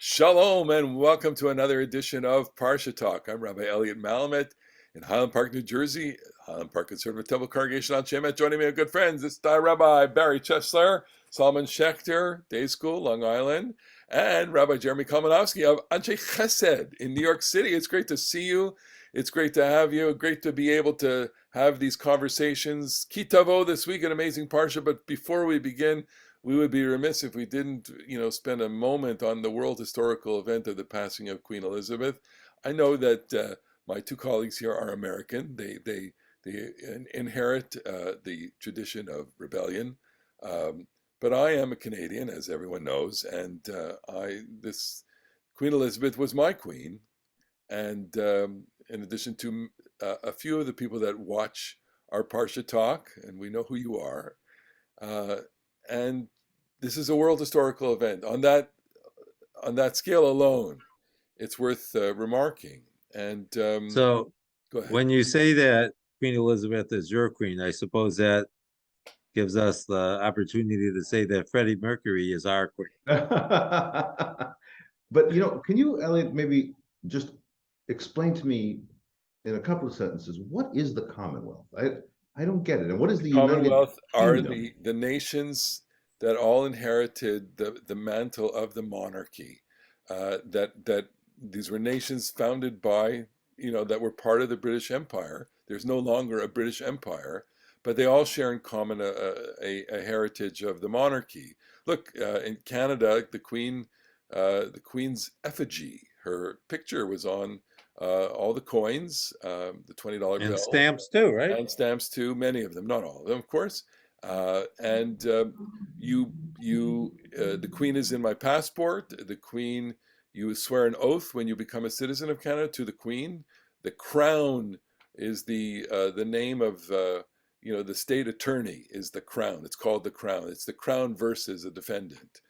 Shalom and welcome to another edition of Parasha Talk. I'm Rabbi Elliot Malamet in Highland Park, New Jersey, Highland Park Conservative Temple Congregation on Shemet. Joining me are good friends. It's Rabbi Barry Chesler, Solomon Schechter, Day School, Long Island, and Rabbi Jeremy Kalmanovsky of Anshe Chesed in New York City. It's great to see you. It's great to have you. Great to be able to have these conversations. Ki Tavo this week, an amazing Parsha. But before we begin, we would be remiss if we didn't, spend a moment on the world historical event of the passing of Queen Elizabeth. I know that my two colleagues here are American. They inherit the tradition of rebellion, but I am a Canadian, as everyone knows, and this Queen Elizabeth was my queen, and in addition to a few of the people that watch our Parsha Talk, and we know who you are. And this is a world historical event. On that scale alone, it's worth remarking. And So go ahead. when you say that Queen Elizabeth is your queen, I suppose that gives us the opportunity to say that Freddie Mercury is our queen. But can you, Elliot, maybe just explain to me in a couple of sentences, what is the Commonwealth? I don't get it. And what is the Commonwealth are Kingdom? the nations that all inherited the mantle of the monarchy. That these were nations founded by, that were part of the British Empire. There's no longer a British Empire, but they all share in common a heritage of the monarchy. Look, in Canada, the Queen's effigy, her picture was on all the coins, the $20 bill. And stamps too, right? And stamps too, many of them, not all of them, of course. And the Queen is in my passport. The Queen, you swear an oath when you become a citizen of Canada to the Queen. The Crown is the name of the state attorney is the Crown. It's called the Crown. It's the Crown versus a defendant.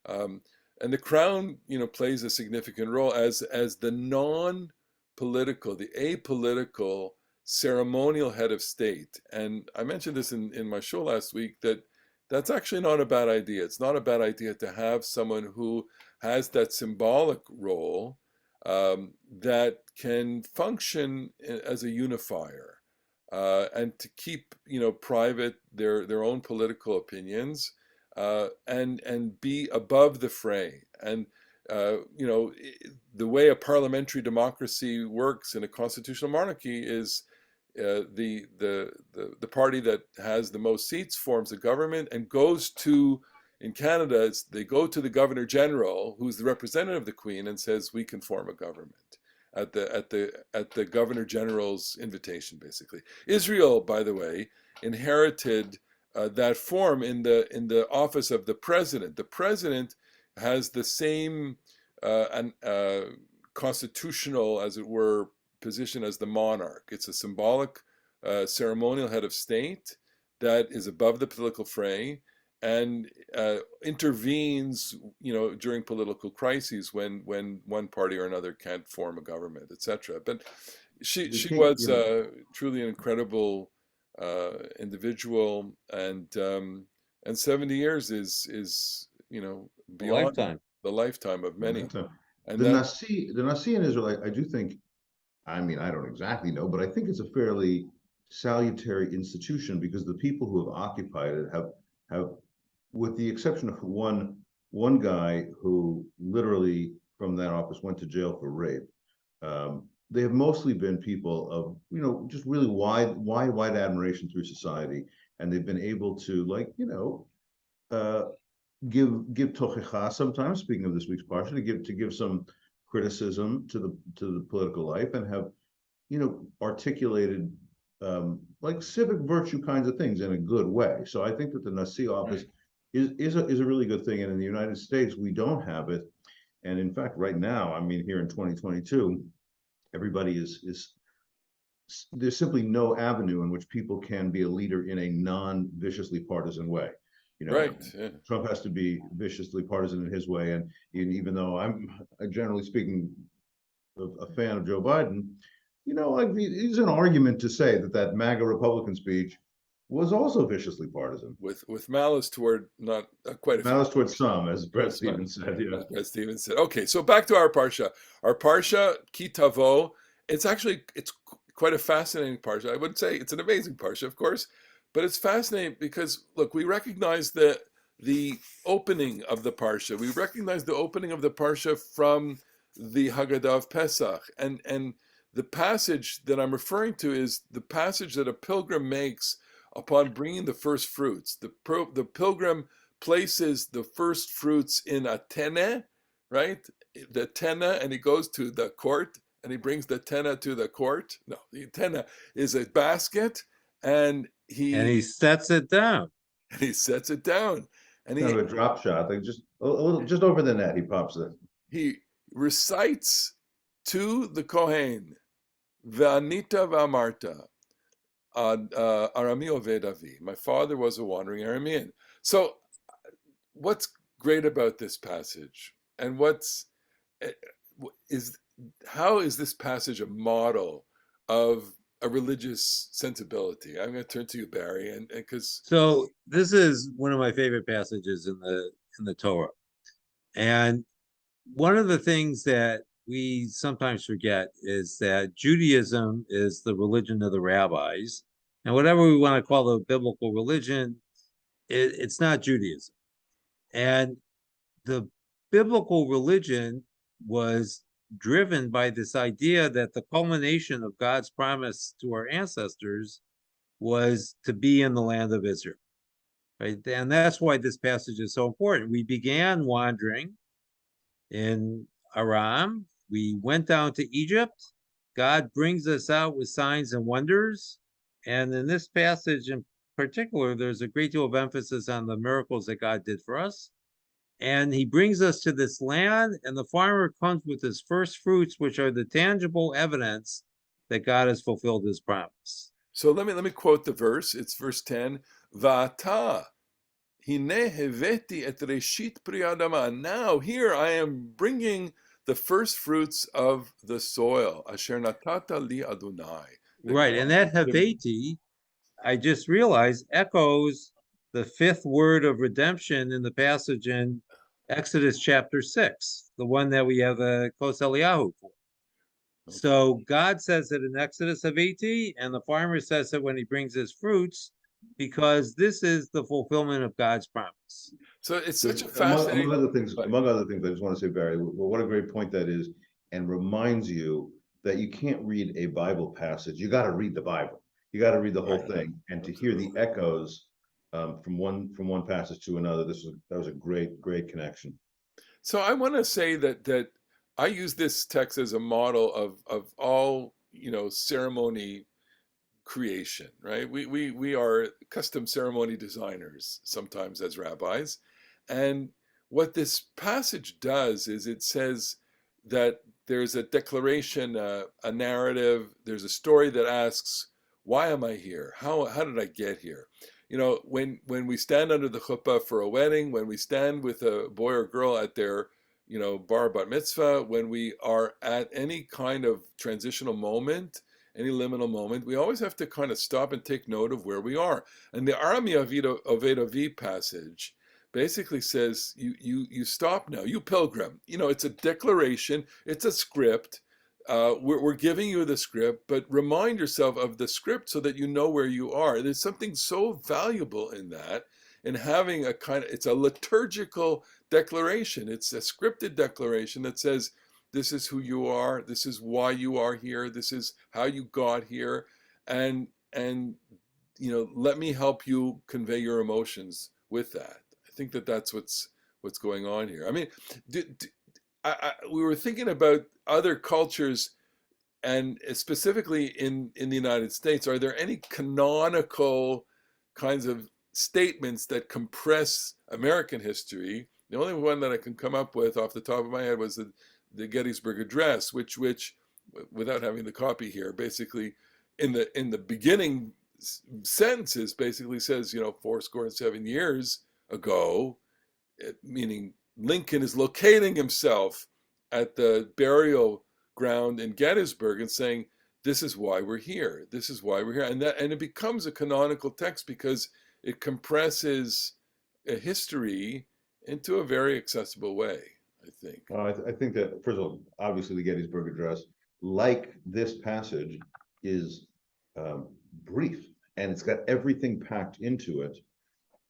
And the Crown, plays a significant role as the non-political, the apolitical ceremonial head of state. And I mentioned this in my show last week, that's actually not a bad idea. It's not a bad idea to have someone who has that symbolic role that can function as a unifier and to keep private their own political opinions and be above the fray. And the way a parliamentary democracy works in a constitutional monarchy is the party that has the most seats forms a government and goes to, in Canada, they go to the Governor General, who's the representative of the Queen, and says we can form a government at the Governor General's invitation, basically. Israel, by the way, inherited that form in the office of the president. The president has the same constitutional, as it were, position as the monarch. It's a symbolic, ceremonial head of state that is above the political fray and intervenes, during political crises when one party or another can't form a government, etc. But she was truly an incredible individual, and 70 years is beyond the lifetime of many. And the Nasi in Israel, I do think, I mean, I don't exactly know, but I think it's a fairly salutary institution because the people who have occupied it have, with the exception of one guy who literally from that office went to jail for rape. They have mostly been people of, just really wide admiration through society, and they've been able to, like, give tochecha sometimes. Speaking of this week's parsha, to give some criticism to the political life, and have articulated like civic virtue kinds of things in a good way. So I think that the Nasi office is a really good thing, and in the United States we don't have it. And in fact, right now, I mean, here in 2022, everybody is there's simply no avenue in which people can be a leader in a non-viciously partisan way. Right. Yeah. Trump has to be viciously partisan in his way, and even though I'm generally speaking a fan of Joe Biden, like there's an argument to say that MAGA Republican speech was also viciously partisan. with malice toward not quite a few. Malice towards some, as Brett That's right. Stevens said. Yeah. As Brad Stevens said. Okay, so back to our parsha. Our parsha Ki Tavo. It's quite a fascinating parsha. I wouldn't say it's an amazing parsha, of course, but it's fascinating because look, we recognize the opening of the parsha. We recognize the opening of the parsha from the Haggadah of Pesach, and the passage that I'm referring to is the passage that a pilgrim makes upon bringing the first fruits. The pilgrim places the first fruits in a tene, right? The tena, and he goes to the court and he brings the tena to the court. No, the tena is a basket, and he sets it down. he sets it down, and Kind of a drop shot, like just a little, just over the net. He pops it. he recites to the Kohen, V'anita v'amarta, Arami oved avi. My father was a wandering Aramean. So, what's great about this passage, and how is this passage a model of a religious sensibility? I'm going to turn to you, Barry, and because So this is one of my favorite passages in the Torah. And one of the things that we sometimes forget is that Judaism is the religion of the rabbis. And whatever we want to call the biblical religion, it's not Judaism. And the biblical religion was driven by this idea that the culmination of God's promise to our ancestors was to be in the land of Israel. Right? And that's why this passage is so important. We began wandering in Aram. We went down to Egypt. God brings us out with signs and wonders. And in this passage in particular, there's a great deal of emphasis on the miracles that God did for us. And he brings us to this land, and the farmer comes with his first fruits, which are the tangible evidence that God has fulfilled his promise. So let me quote the verse. It's verse 10. Va'ata hine heveti et reshit pri adama. Now here I am bringing the first fruits of the soil. Asher natata li Adonai. Right, and that Haveti, I just realized, echoes the fifth word of redemption in the passage in Exodus chapter 6, the one that we have a Kos Eliyahu for. Okay. So God says it in Exodus Haveti, and the farmer says it when he brings his fruits, because this is the fulfillment of God's promise. So it's such a fascinating. Among other things, I just want to say, Barry, well, what a great point that is, and reminds you that you can't read a Bible passage. You got to read the Bible. You got to read the whole thing, and to hear the echoes from one passage to another. That was a great connection. So I want to say that I use this text as a model of all ceremony creation, right? We are custom ceremony designers sometimes as rabbis, and what this passage does is it says that there's a declaration, a narrative. There's a story that asks, why am I here? How did I get here? When we stand under the chuppah for a wedding, when we stand with a boy or girl at their bar bat mitzvah, when we are at any kind of transitional moment, any liminal moment, we always have to kind of stop and take note of where we are. And the Arami Oved Avi passage basically says, you stop now, you pilgrim. It's a declaration, it's a script. We're giving you the script, but remind yourself of the script so that you know where you are. There's something so valuable in that, in having it's a liturgical declaration. It's a scripted declaration that says, this is who you are, this is why you are here, this is how you got here, and let me help you convey your emotions with that. I think that's what's going on here. I mean, we were thinking about other cultures, and specifically in the United States. Are there any canonical kinds of statements that compress American history? The only one that I can come up with off the top of my head was the Gettysburg Address, which, without having the copy here, basically in the beginning sentences basically says, 7 years ago, meaning Lincoln is locating himself at the burial ground in Gettysburg and saying, this is why we're here. This is why we're here. And it becomes a canonical text because it compresses a history into a very accessible way, I think. I think that, first of all, obviously the Gettysburg Address, like this passage, is brief, and it's got everything packed into it.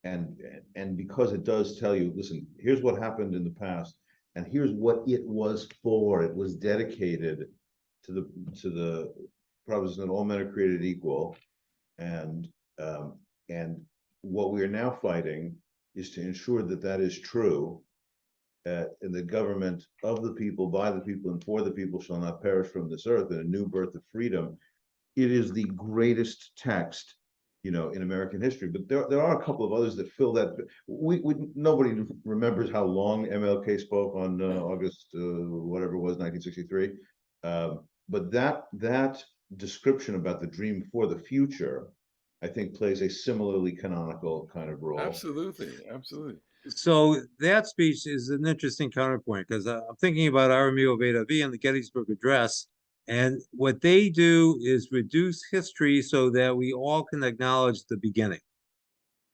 And because it does tell you, listen, here's what happened in the past, and here's what it was for. It was dedicated to the proposition that all men are created equal, and what we are now fighting is to ensure that that is true. And the government of the people, by the people, and for the people shall not perish from this earth, and a new birth of freedom. It is the greatest text, in American history. But there are a couple of others that fill that. Nobody remembers how long MLK spoke on August whatever it was, 1963. But that description about the dream for the future, I think, plays a similarly canonical kind of role. Absolutely, absolutely. So that speech is an interesting counterpoint, because I'm thinking about Aramio Vedavi and the Gettysburg Address, and what they do is reduce history so that we all can acknowledge the beginning,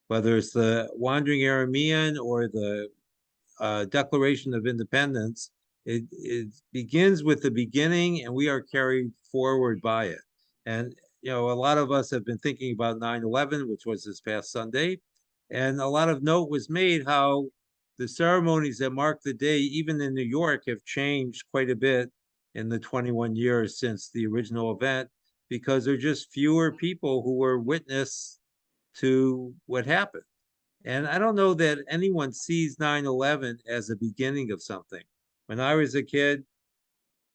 whether it's the Wandering Aramean or the Declaration of Independence. It begins with the beginning, and we are carried forward by it. And a lot of us have been thinking about 9/11, which was this past Sunday, and a lot of note was made how the ceremonies that mark the day, even in New York, have changed quite a bit in the 21 years since the original event, because there are just fewer people who were witness to what happened. And I don't know that anyone sees 9/11 as a beginning of something. When I was a kid,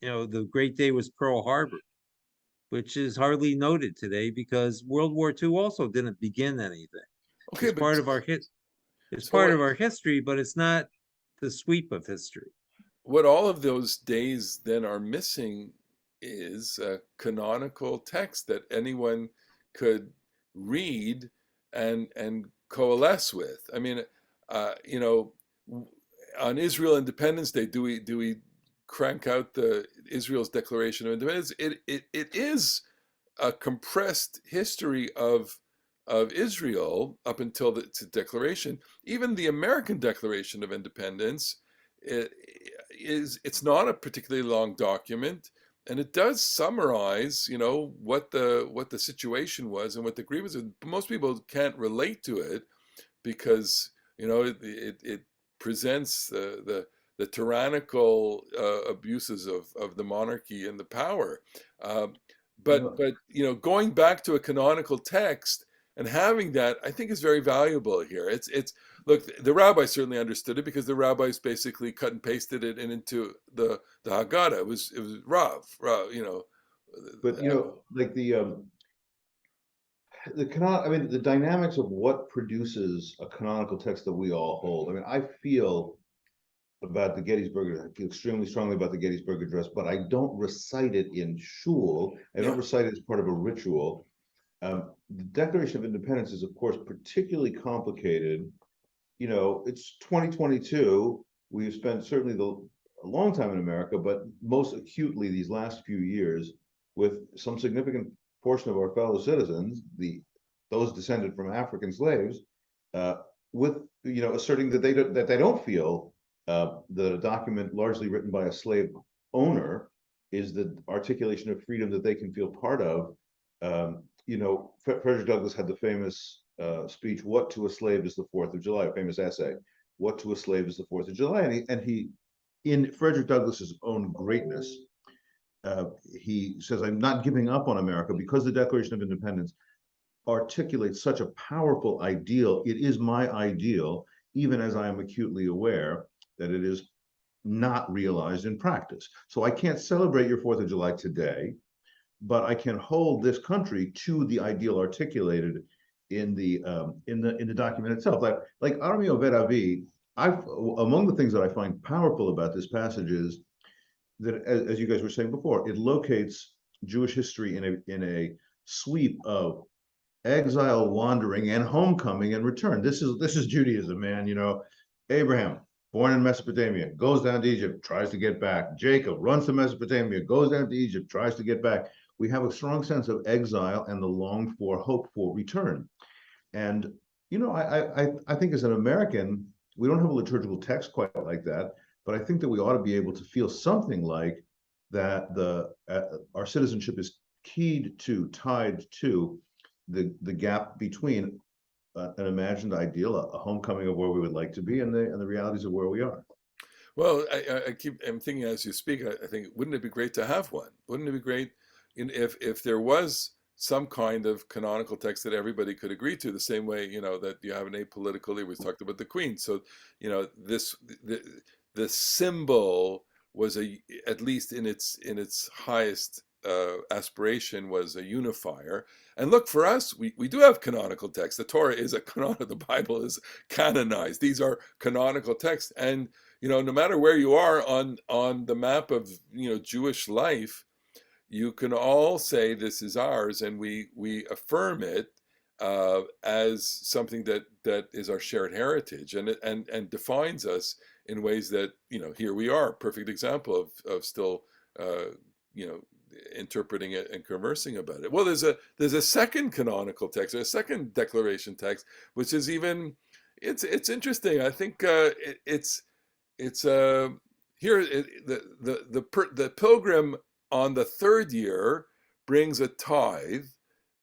the great day was Pearl Harbor, which is hardly noted today because World War II also didn't begin anything. Okay, It's but part of our it's so part of our history, but it's not the sweep of history. what all of those days then are missing is a canonical text that anyone could read and coalesce with. I mean, on Israel Independence Day, do we crank out the Israel's Declaration of Independence? It is a compressed history of Israel up until its declaration. Even the American Declaration of Independence it's not a particularly long document, and it does summarize, what the situation was and what the grievance was. Most people can't relate to it because it presents the tyrannical abuses of the monarchy and the power. But going back to a canonical text and having that, I think, is very valuable here. It's look, the rabbis certainly understood it because the rabbis basically cut and pasted it into the Haggadah. It was Rav, But like the dynamics of what produces a canonical text that we all hold. I mean, I feel about the Gettysburg, I feel extremely strongly about the Gettysburg Address, but I don't recite it in shul. I don't recite it as part of a ritual. The Declaration of Independence is, of course, particularly complicated. It's 2022. We've spent certainly a long time in America, but most acutely these last few years with some significant portion of our fellow citizens, those descended from African slaves, with asserting that they don't feel that a document largely written by a slave owner is the articulation of freedom that they can feel part of. Frederick Douglass had the famous speech, "What to a slave is the 4th of July," a famous essay. What to a slave is the 4th of July? And he in Frederick Douglass's own greatness, he says, "I'm not giving up on America because the Declaration of Independence articulates such a powerful ideal. It is my ideal, even as I am acutely aware that it is not realized in practice. So I can't celebrate your 4th of July today, but I can hold this country to the ideal articulated in the document itself." Like Aramio Vedavi, among the things that I find powerful about this passage is that, as you guys were saying before, it locates Jewish history in a sweep of exile, wandering, and homecoming and return. This is Judaism, man. Abraham, born in Mesopotamia, goes down to Egypt, tries to get back. Jacob runs to Mesopotamia, goes down to Egypt, tries to get back. we have a strong sense of exile and the longed for, hoped for return. And I think as an American, we don't have a liturgical text quite like that, but I think that we ought to be able to feel something like that our citizenship is tied to the gap between an imagined ideal, a homecoming of where we would like to be, and the realities of where we are. Well, I'm thinking as you speak, I think, wouldn't it be great to have one? Wouldn't it be great if there was some kind of canonical text that everybody could agree to, the same way, that you have an apolitical, we talked about the Queen. So, the symbol was at least in its highest aspiration, was a unifier. And look, for us, we do have canonical texts. The Torah is a canonical, the Bible is canonized. These are canonical texts. And, no matter where you are on the map of, Jewish life, you can all say this is ours, and we affirm it as something that is our shared heritage, and defines us in ways that, here we are, perfect example of still interpreting it and conversing about it. Well, there's a second canonical text, or a second declaration text, which is even it's interesting. I think it's here the pilgrim on the third year brings a tithe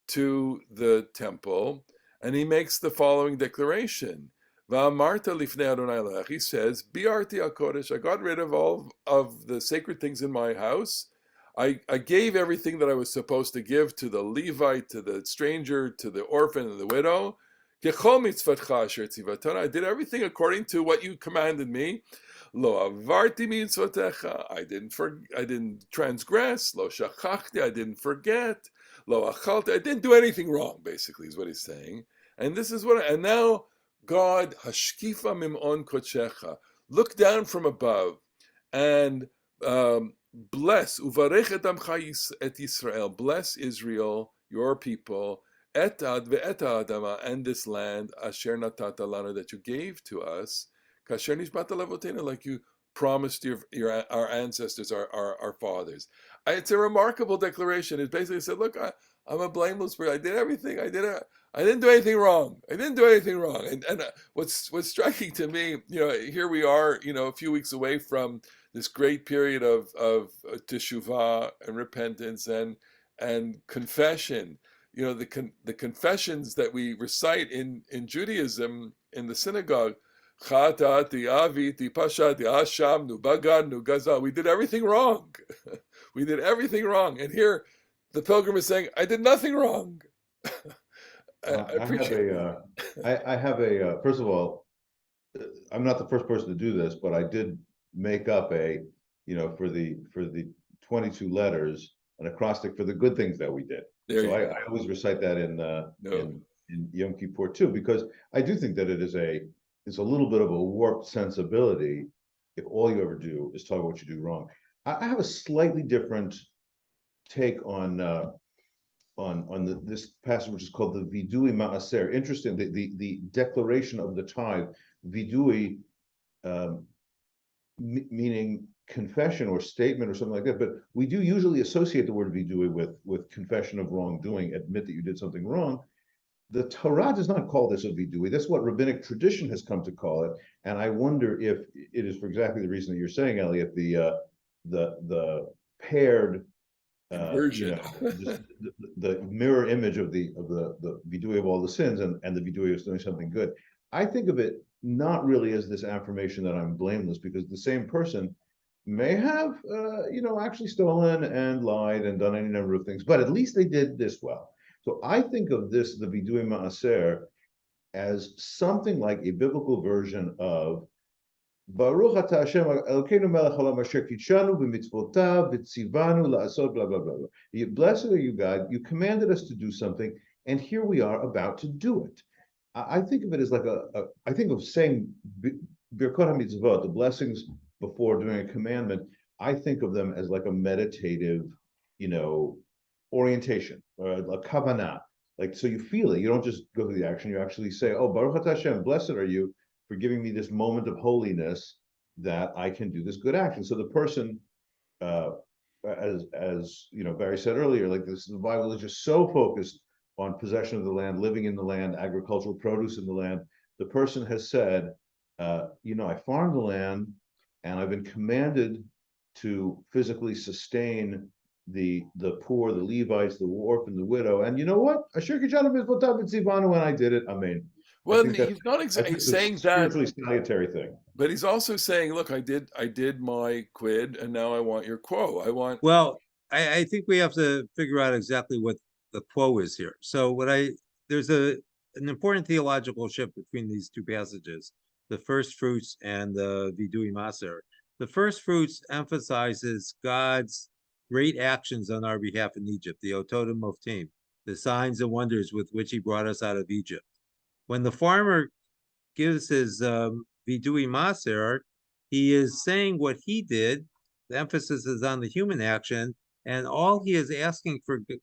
to the temple, and he makes the following declaration. Va'amarta lifnei Adonai lech, he says, Bi'arti HaKodesh, I got rid of all of the sacred things in my house. I gave everything that I was supposed to give to the Levite, to the stranger, to the orphan and the widow. Kechol mitzvatcha asher tzivatana, I did everything according to what you commanded me. Lo avarti mitzvotecha, I didn't transgress. Lo shachachti, I didn't forget. Lo achalti, I didn't do anything wrong, basically, is what he's saying. And this is and now God, hashkifa mimon kochecha, look down from above and bless, uvarech et amcha et Yisrael, bless Israel, your people, et ad ve'et adama, and this land, asher natata lana, that you gave to us, kasher nishbata levotena, like you promised our ancestors, our fathers. It's a remarkable declaration. It basically said, look, I'm a blameless person. I did everything. I didn't do anything wrong. I didn't do anything wrong. And what's striking to me, here we are, a few weeks away from this great period of teshuvah and repentance and confession. The confessions that we recite in Judaism in the synagogue. Chatati, aviti, pashati, asham, nu bagad, nu gaza. We did everything wrong. We did everything wrong. And here, the pilgrim is saying, I did nothing wrong. I have a first of all, I'm not the first person to do this, but I did make up for the 22 letters, an acrostic for the good things that we did. So I always recite that in Yom Kippur too, because I do think that it's a little bit of a warped sensibility if all you ever do is talk about what you do wrong. I have a slightly different take on this passage, which is called the Vidui Ma'aser. Interesting, the declaration of the tithe, Vidui, meaning confession or statement or something like that. But we do usually associate the word Vidui with confession of wrongdoing, admit that you did something wrong. The Torah does not call this a vidui. That's what rabbinic tradition has come to call it. And I wonder if it is for exactly the reason that you're saying, Elliot, the paired version, the mirror image of the vidui of all the sins and the vidui of doing something good. I think of it not really as this affirmation that I'm blameless, because the same person may have actually stolen and lied and done any number of things, but at least they did this well. So I think of this, the Vidui Ma'aser, as something like a biblical version of Baruch Atah Hashem Elokeinu melech haolam asher kitshanu b'mitzvotav v'tzivanu la'asot blah blah blah blah. Blessed are you, God. You commanded us to do something, and here we are about to do it. I think of it as like I think of saying Birkot HaMitzvot, the blessings before doing a commandment. I think of them as like a meditative, orientation, or a kavanah, like, so you feel it. You don't just go through the action. You actually say, "Oh, Baruch Atah Hashem, blessed are you for giving me this moment of holiness that I can do this good action." So the person as Barry said earlier, like this, the Bible is just so focused on possession of the land, living in the land, agricultural produce in the land. The person has said, I farm the land, and I've been commanded to physically sustain the poor, the Levites, the orphan, the widow. And you know what? Asher Kijana Mizvotav Tzivanu, when I did it, Amen. I Well, think that's he's not I exactly think he's it's a saying that, spiritually salutary thing. but he's also saying, look, I did my quid, and now I want your quo. I want. Well, I think we have to figure out exactly what the quo is here. So there's an important theological shift between these two passages, the first fruits and the Vidui Maser. The first fruits emphasizes God's great actions on our behalf in Egypt, the Ototim Moftim, the signs and wonders with which he brought us out of Egypt. When the farmer gives his Vidui Maser, he is saying what he did. The emphasis is on the human action, and all he is asking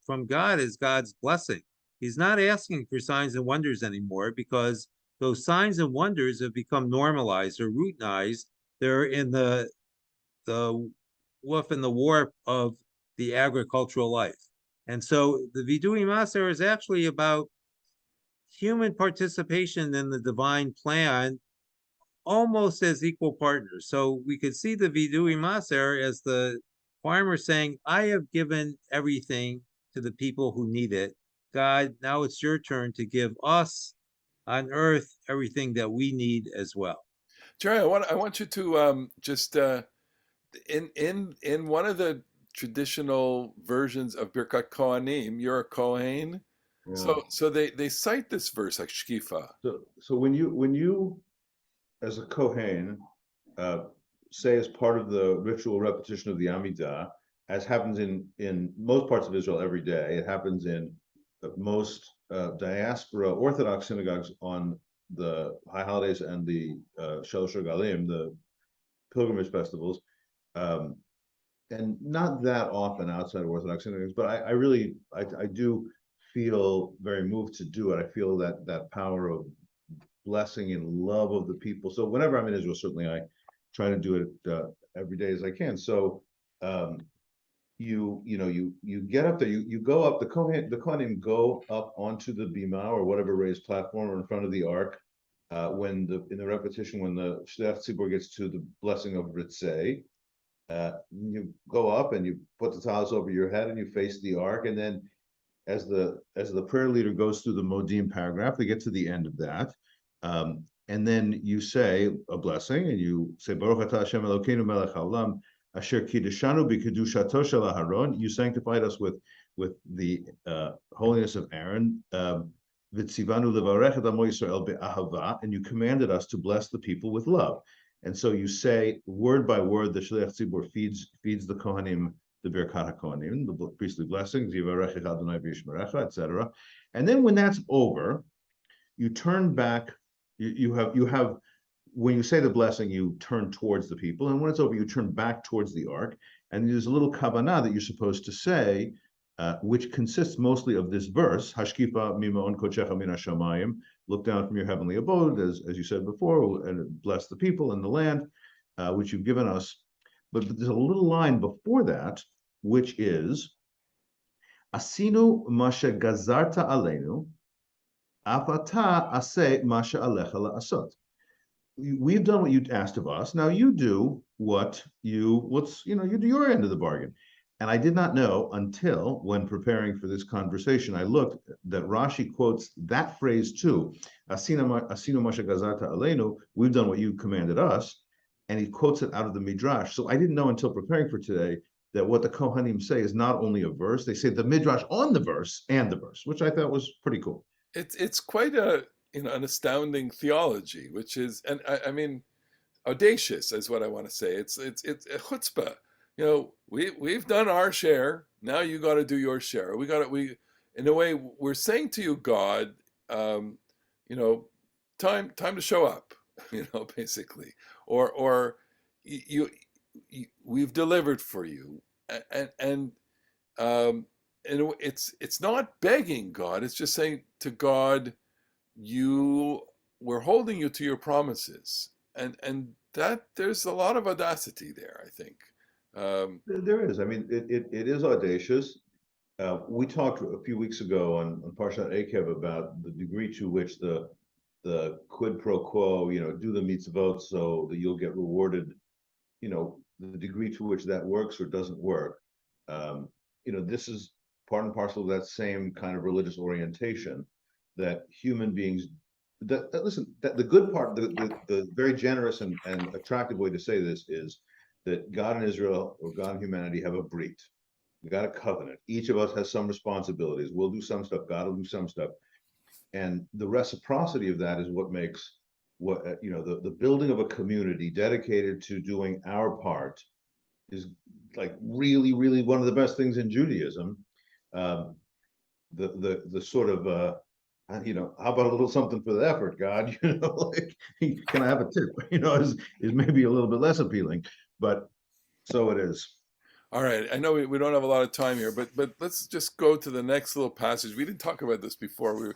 from God is God's blessing. He's not asking for signs and wonders anymore, because those signs and wonders have become normalized or routinized. They're in the woof and the warp of the agricultural life. And so the Vidui Maser is actually about human participation in the divine plan, almost as equal partners. So we could see the Vidui Maser as the farmer saying, I have given everything to the people who need it. God, now it's your turn to give us on earth everything that we need as well. Jerry, I want you to just in one of the traditional versions of Birkat Kohanim, you're a Kohen. Yeah. So they cite this verse like Shkifa. So when you as a Kohen say as part of the ritual repetition of the Amidah, as happens in most parts of Israel every day, it happens in most diaspora Orthodox synagogues on the high holidays and the Shalosh Regalim, the pilgrimage festivals, and not that often outside of Orthodox synagogues. But I do feel very moved to do it. I feel that power of blessing and love of the people. So whenever I'm in Israel, certainly I try to do it every day as I can. So you get up there, you go up, the Kohanim go up onto the bima or whatever raised platform or in front of the ark. In the repetition, when the Shliach Tzibur gets to the blessing of Ritzei, you go up and you put the towels over your head and you face the ark, and then as the prayer leader goes through the Modim paragraph, they get to the end of that. And then you say a blessing, and you say, Baruch atah Hashem Elokeinu melech haolam, asher kiddeshanu b'kedushato shel Aharon. You sanctified us with the holiness of Aaron. V'tzivanu levarech et amo Yisrael be'ahava, and you commanded us to bless the people with love. And so you say word by word, the Shliach Tzibur feeds the Kohanim the Birkat HaKohanim, the priestly blessings, Yivarech Adonai v'yishmerecha, etc. And then when that's over, you turn back. You have when you say the blessing, you turn towards the people, and when it's over, you turn back towards the ark. And there's a little kavanah that you're supposed to say, which consists mostly of this verse: Hashkifa mimon kochecha min hashamayim. Look down from your heavenly abode, as you said before, and bless the people and the land, which you've given us. But there's a little line before that, which is Asinu masha gazarta aleinu, afata ase masha alecha la'asot. We've done what you asked of us. Now you do you do your end of the bargain. And I did not know until when preparing for this conversation, I looked that Rashi quotes that phrase too. Asinu masha gazarta aleinu, we've done what you commanded us. And he quotes it out of the Midrash. So I didn't know until preparing for today that what the Kohanim say is not only a verse, they say the Midrash on the verse and the verse, which I thought was pretty cool. It's quite an astounding theology, which is, and I mean, audacious is what I want to say. It's a chutzpah. We've done our share. Now you got to do your share. In a way, we're saying to you, God, time to show up. Basically, or we've delivered for you, and it's not begging God. It's just saying to God, we're holding you to your promises, and that there's a lot of audacity there, I think. There is. I mean, it is audacious. We talked a few weeks ago on Parshat Akev about the degree to which the quid pro quo, do the mitzvot so that you'll get rewarded, the degree to which that works or doesn't work. This is part and parcel of that same kind of religious orientation that human beings listen, that the good part, the very generous and attractive way to say this is that God and Israel or God and humanity have a brit. We got a covenant. Each of us has some responsibilities. We'll do some stuff. God will do some stuff. And the reciprocity of that is what makes the building of a community dedicated to doing our part is like really, really one of the best things in Judaism. The sort of how about a little something for the effort, God? Like, can I have a tip? Is maybe a little bit less appealing, but so it is. All right, I know we don't have a lot of time here, but let's just go to the next little passage. We didn't talk about this before.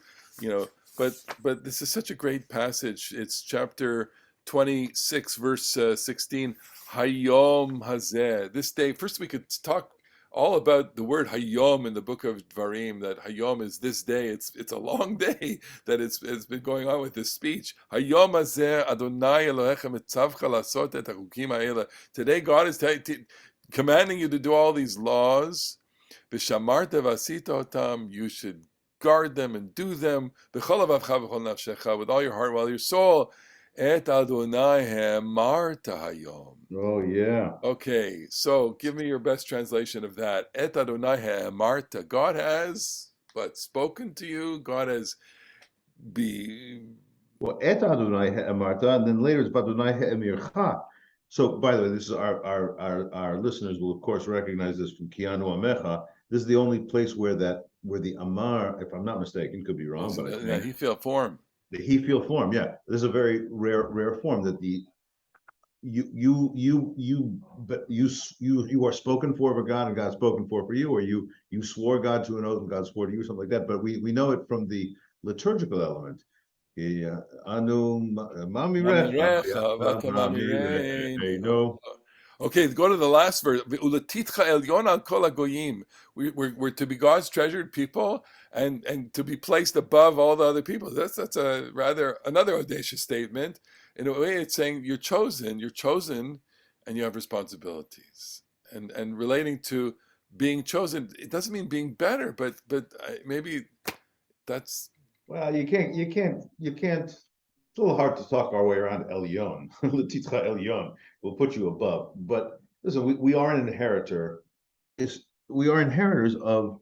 But this is such a great passage. It's chapter 26, verse 16. Hayom hazeh. This day. First, we could talk all about the word Hayom in the book of Dvarim. That Hayom is this day. It's a long day that it's been going on with this speech. Hayom hazeh Adonai Elohecha mitzavcha lasot et hachukim ha'ela. Today, God is commanding you to do all these laws. V'shamarta v'asita otam. You should guard them and do them. B'chol avavcha v'chol nafshecha, with all your heart, while your soul. Et Adonai ha'marta hayom. Oh yeah. Okay, so give me your best translation of that. Et Adonai ha'marta. God has spoken to you. God has Well, et Adonai ha'marta, and then later it's Adonai ha'emircha. So, by the way, this is our listeners will of course recognize this from Kianu Amecha. This is the only place where the Amar, if I'm not mistaken, could be wrong, but yeah, he feel form. The he feel form, yeah. This is a very rare form that you are spoken for by God and God spoken for you, or you swore God to an oath and God swore to you, something like that. But we know it from the liturgical element. Okay, go to the last verse. We're to be God's treasured people and to be placed above all the other people. That's a rather another audacious statement. In a way, it's saying you're chosen, and you have responsibilities. And relating to being chosen, it doesn't mean being better, but maybe that's. Well, you can't. It's a little hard to talk our way around Elyon. L'titcha Elyon will put you above. But listen, we are an inheritor. We are inheritors of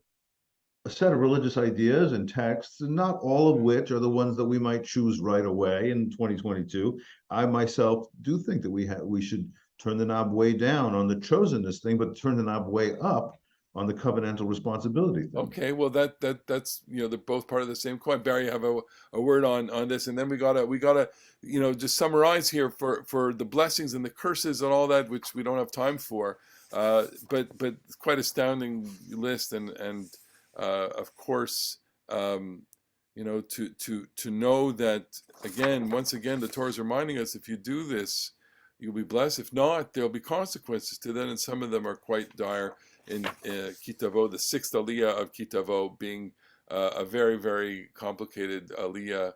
a set of religious ideas and texts, and not all of which are the ones that we might choose right away in 2022. I myself do think that we should turn the knob way down on the chosenness thing, but turn the knob way up on the covenantal responsibility thing. Okay, well that's they're both part of the same coin. Barry, you have a word on this, and then we gotta just summarize here for the blessings and the curses and all that, which we don't have time for. But it's quite astounding list, and of course to know that once again the Torah is reminding us, if you do this, you'll be blessed. If not, there'll be consequences to that, and some of them are quite dire. In Ki Tavo, the sixth aliyah of Ki Tavo being a very, very complicated aliyah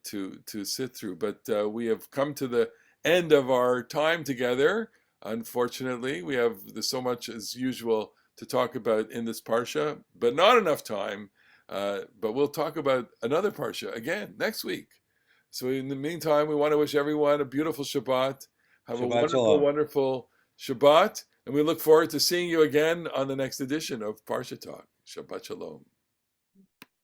to sit through. But we have come to the end of our time together. Unfortunately, there's so much as usual to talk about in this parsha, but not enough time. But we'll talk about another parsha again next week. So in the meantime, we want to wish everyone a beautiful Shabbat. Have a wonderful, wonderful Shabbat. And we look forward to seeing you again on the next edition of Parasha Talk. Shabbat Shalom.